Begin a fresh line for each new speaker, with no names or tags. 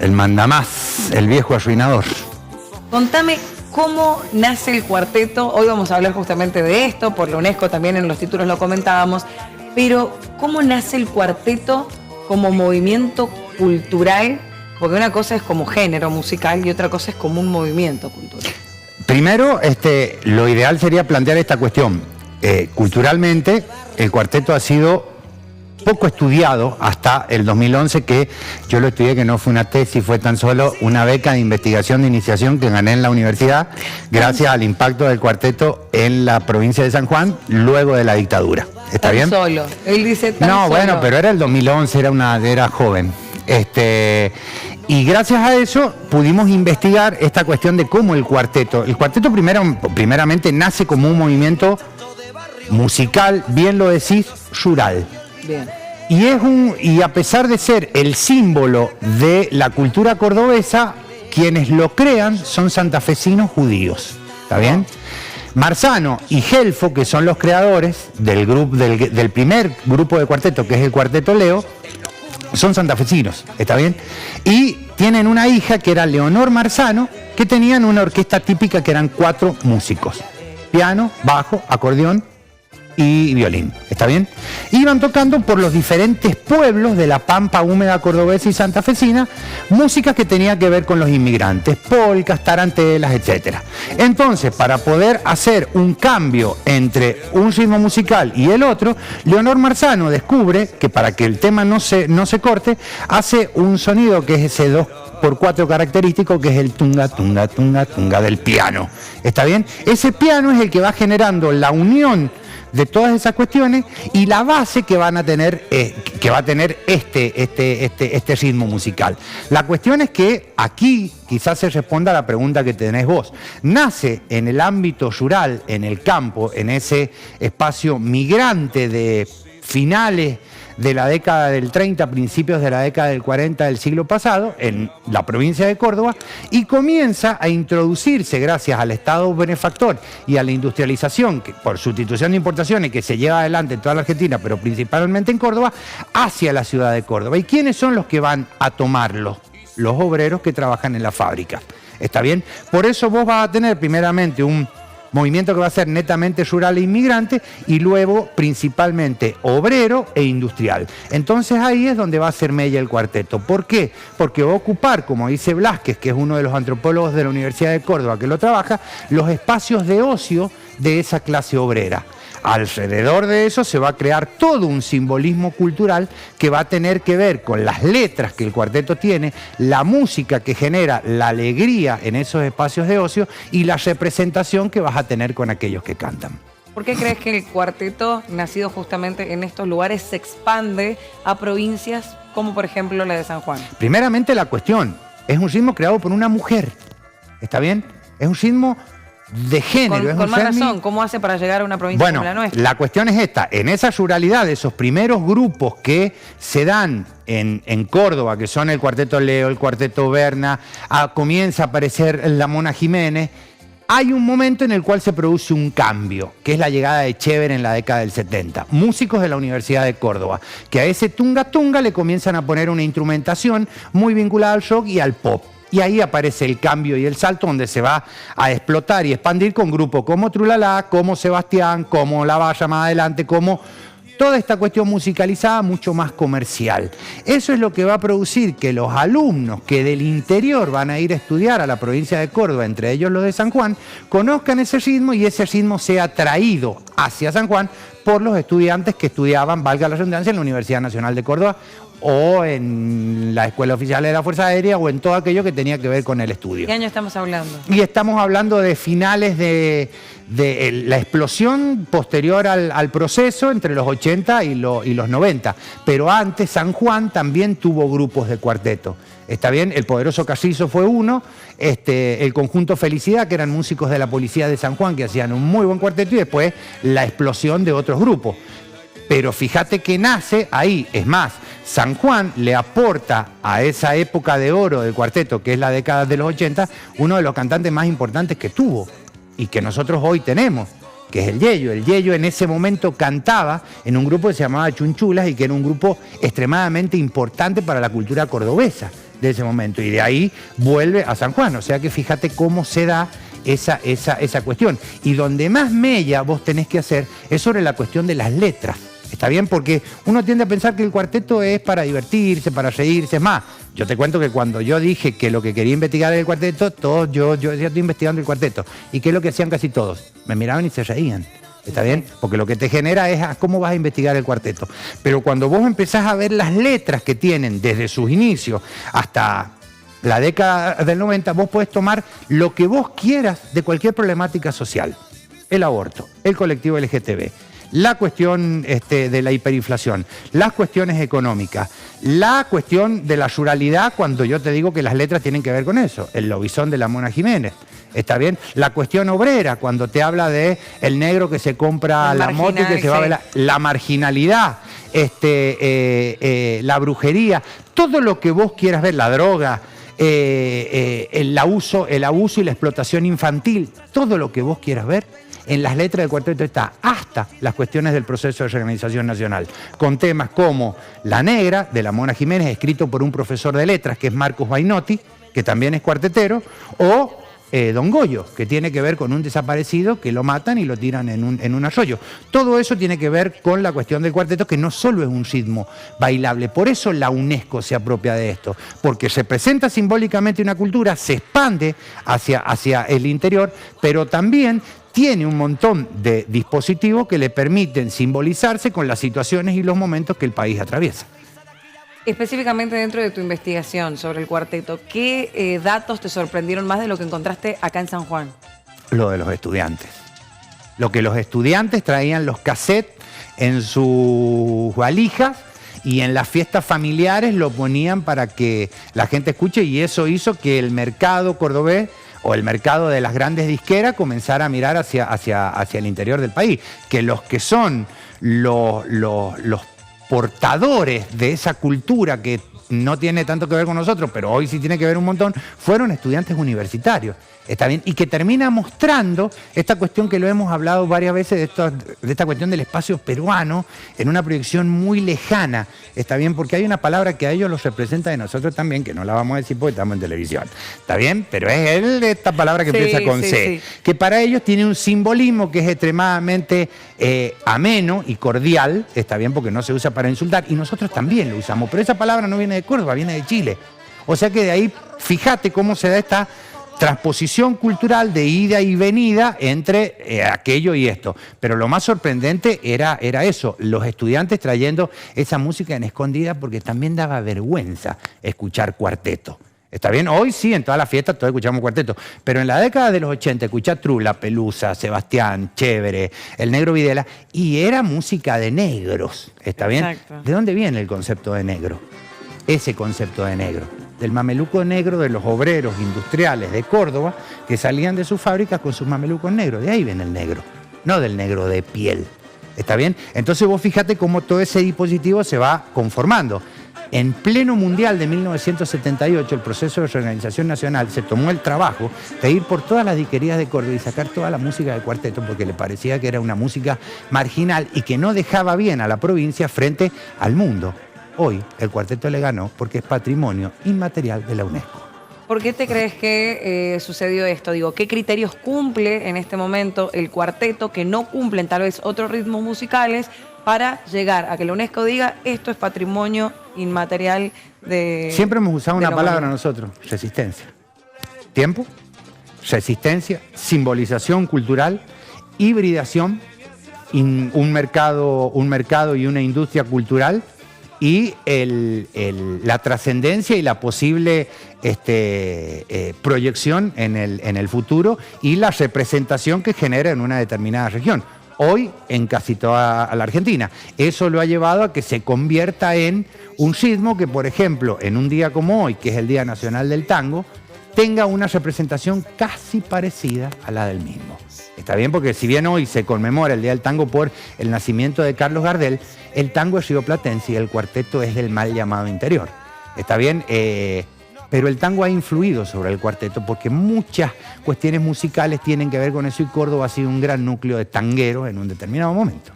El mandamás, el viejo arruinador.
Contame cómo nace el cuarteto. Hoy vamos a hablar justamente de esto, por la UNESCO también en los títulos lo comentábamos, pero ¿cómo nace el cuarteto como movimiento cultural? Porque una cosa es como género musical y otra cosa es como un movimiento cultural.
Primero, lo ideal sería plantear esta cuestión. Culturalmente, el cuarteto ha sido poco estudiado hasta el 2011, que yo lo estudié, que no fue una tesis, fue tan solo una beca de investigación de iniciación que gané en la universidad gracias al impacto del cuarteto en la provincia de San Juan luego de la dictadura. ¿Está bien?
Solo, él dice tan
no,
solo.
Bueno, pero era el 2011, era joven. Y gracias a eso pudimos investigar esta cuestión de cómo el cuarteto primeramente nace como un movimiento musical, bien lo decís, rural.
Bien.
Y a pesar de ser el símbolo de la cultura cordobesa, quienes lo crean son santafesinos judíos. ¿Está bien? Marzano y Gelfo, que son los creadores del primer grupo de cuarteto, que es el Cuarteto Leo, son santafesinos, ¿está bien? Y tienen una hija que era Leonor Marzano, que tenían una orquesta típica que eran 4 músicos: piano, bajo, acordeón y violín, ¿está bien? Iban tocando por los diferentes pueblos de la pampa húmeda cordobesa y santafesina, música que tenía que ver con los inmigrantes, polcas, tarantelas, etc. Entonces, para poder hacer un cambio entre un ritmo musical y el otro, Leonor Marzano descubre que para que el tema no se corte, hace un sonido que es ese 2x4 característico, que es el tunga, tunga, tunga, tunga del piano, ¿está bien? Ese piano es el que va generando la unión de todas esas cuestiones y la base que van a tener, que va a tener este ritmo musical. La cuestión es que aquí quizás se responda a la pregunta que tenés vos. Nace en el ámbito rural, en el campo, en ese espacio migrante de finales de la década del 30, principios de la década del 40 del siglo pasado, en la provincia de Córdoba, y comienza a introducirse, gracias al Estado benefactor y a la industrialización, que por sustitución de importaciones que se lleva adelante en toda la Argentina, pero principalmente en Córdoba, hacia la ciudad de Córdoba. ¿Y quiénes son los que van a tomarlo? Los obreros que trabajan en la fábrica. ¿Está bien? Por eso vos vas a tener primeramente un movimiento que va a ser netamente rural e inmigrante, y luego principalmente obrero e industrial. Entonces ahí es donde va a ser mella el cuarteto. ¿Por qué? Porque va a ocupar, como dice Blázquez, que es uno de los antropólogos de la Universidad de Córdoba que lo trabaja, los espacios de ocio de esa clase obrera. Alrededor de eso se va a crear todo un simbolismo cultural que va a tener que ver con las letras que el cuarteto tiene, la música que genera la alegría en esos espacios de ocio y la representación que vas a tener con aquellos que cantan.
¿Por qué crees que el cuarteto, nacido justamente en estos lugares, se expande a provincias como por ejemplo la de San Juan?
Primeramente la cuestión, es un ritmo creado por una mujer, ¿está bien? Es un ritmo de género.
Con más razón, ¿cómo hace para llegar a una provincia como la nuestra?
La cuestión es esta: en esa ruralidad, esos primeros grupos que se dan en Córdoba, que son el Cuarteto Leo, el Cuarteto Berna, comienza a aparecer la Mona Jiménez, hay un momento en el cual se produce un cambio, que es la llegada de Chever en la década del 70. Músicos de la Universidad de Córdoba, que a ese tunga tunga le comienzan a poner una instrumentación muy vinculada al rock y al pop. Y ahí aparece el cambio y el salto, donde se va a explotar y expandir con grupos como Trulalá, como Sebastián, como La Valla más adelante, como toda esta cuestión musicalizada mucho más comercial. Eso es lo que va a producir que los alumnos que del interior van a ir a estudiar a la provincia de Córdoba, entre ellos los de San Juan, conozcan ese ritmo y ese ritmo sea traído hacia San Juan por los estudiantes que estudiaban, valga la redundancia, en la Universidad Nacional de Córdoba, o en la Escuela Oficial de la Fuerza Aérea, o en todo aquello que tenía que ver con el estudio.
¿Qué año estamos hablando?
Y estamos hablando de finales de la explosión posterior al proceso, entre los 80 y los 90. Pero antes San Juan también tuvo grupos de cuarteto. ¿Está bien? El Poderoso Carrizo fue uno, el Conjunto Felicidad, que eran músicos de la Policía de San Juan, que hacían un muy buen cuarteto, y después la explosión de otros grupos. Pero fíjate que nace ahí. Es más, San Juan le aporta a esa época de oro del cuarteto, que es la década de los 80, uno de los cantantes más importantes que tuvo y que nosotros hoy tenemos, que es el Yello. El Yello en ese momento cantaba en un grupo que se llamaba Chunchulas y que era un grupo extremadamente importante para la cultura cordobesa. de ese momento. Y de ahí vuelve a San Juan. O sea que fíjate cómo se da esa cuestión. Y donde más mella vos tenés que hacer es sobre la cuestión de las letras. ¿Está bien? Porque uno tiende a pensar que el cuarteto es para divertirse, para reírse. Es más, yo te cuento que cuando yo dije que lo que quería investigar era el cuarteto, todos yo decía, estoy investigando el cuarteto. ¿Y qué es lo que hacían casi todos? Me miraban y se reían. ¿Está bien? Porque lo que te genera es cómo vas a investigar el cuarteto. Pero cuando vos empezás a ver las letras que tienen desde sus inicios hasta la década del 90, vos podés tomar lo que vos quieras de cualquier problemática social. El aborto, el colectivo LGTB, la cuestión de la hiperinflación, las cuestiones económicas, la cuestión de la ruralidad, cuando yo te digo que las letras tienen que ver con eso, el lobizón de la Mona Jiménez. ¿Está bien? La cuestión obrera, cuando te habla de el negro que se compra la moto y que se va a ver la marginalidad, la brujería, todo lo que vos quieras ver, la droga, el abuso y la explotación infantil, todo lo que vos quieras ver, en las letras del cuarteto está, hasta las cuestiones del proceso de reorganización nacional, con temas como La Negra, de la Mona Jiménez, escrito por un profesor de letras, que es Marcos Bainotti, que también es cuartetero, o Don Goyo, que tiene que ver con un desaparecido que lo matan y lo tiran en un arroyo. Todo eso tiene que ver con la cuestión del cuarteto, que no solo es un ritmo bailable. Por eso la UNESCO se apropia de esto, porque representa simbólicamente una cultura, se expande hacia el interior, pero también tiene un montón de dispositivos que le permiten simbolizarse con las situaciones y los momentos que el país atraviesa.
Específicamente dentro de tu investigación sobre el cuarteto, ¿qué datos te sorprendieron más de lo que encontraste acá en San Juan?
Lo de los estudiantes. Lo que los estudiantes traían los cassettes en sus valijas y en las fiestas familiares lo ponían para que la gente escuche, y eso hizo que el mercado cordobés o el mercado de las grandes disqueras comenzara a mirar hacia el interior del país. Que los que son los portadores de esa cultura que no tiene tanto que ver con nosotros, pero hoy sí tiene que ver un montón, fueron estudiantes universitarios. ¿Está bien? Y que termina mostrando esta cuestión que lo hemos hablado varias veces, de esta cuestión del espacio peruano en una proyección muy lejana. ¿Está bien? Porque hay una palabra que a ellos los representa de nosotros también, que no la vamos a decir porque estamos en televisión. ¿Está bien? Pero es esta palabra que empieza con C, que para ellos tiene un simbolismo que es extremadamente ameno y cordial. ¿Está bien? Porque no se usa para insultar, y nosotros también lo usamos. Pero esa palabra no viene de Córdoba, viene de Chile. O sea que de ahí, fíjate cómo se da esta transposición cultural de ida y venida entre aquello y esto. Pero lo más sorprendente era eso, los estudiantes trayendo esa música en escondida, porque también daba vergüenza escuchar cuarteto. ¿Está bien? Hoy sí, en todas las fiestas todos escuchamos cuarteto, pero en la década de los 80 escuchar Trula, Pelusa, Sebastián, Chévere, el Negro Videla, y era música de negros. ¿Está bien?
Exacto.
¿De dónde viene el concepto de negro? Ese concepto de negro, del mameluco negro de los obreros industriales de Córdoba que salían de sus fábricas con sus mamelucos negros. De ahí viene el negro, no del negro de piel. ¿Está bien? Entonces vos fíjate cómo todo ese dispositivo se va conformando. En pleno mundial de 1978, el proceso de reorganización nacional se tomó el trabajo de ir por todas las disquerías de Córdoba y sacar toda la música de cuarteto, porque le parecía que era una música marginal y que no dejaba bien a la provincia frente al mundo. Hoy el cuarteto le ganó porque es patrimonio inmaterial de la UNESCO.
¿Por qué te crees que sucedió esto? Digo, ¿qué criterios cumple en este momento el cuarteto que no cumplen tal vez otros ritmos musicales para llegar a que la UNESCO diga esto es patrimonio inmaterial de...
Siempre hemos usado una palabra nosotros, resistencia. Tiempo, resistencia, simbolización cultural, hibridación, un mercado y una industria cultural, y la trascendencia y la posible proyección en el futuro y la representación que genera en una determinada región. Hoy en casi toda la Argentina. Eso lo ha llevado a que se convierta en un ritmo que, por ejemplo, en un día como hoy, que es el Día Nacional del Tango, tenga una representación casi parecida a la del mismo. Está bien, porque si bien hoy se conmemora el Día del Tango por el nacimiento de Carlos Gardel, el tango es rioplatense y el cuarteto es del mal llamado interior. Está bien, pero el tango ha influido sobre el cuarteto porque muchas cuestiones musicales tienen que ver con eso, y Córdoba ha sido un gran núcleo de tangueros en un determinado momento.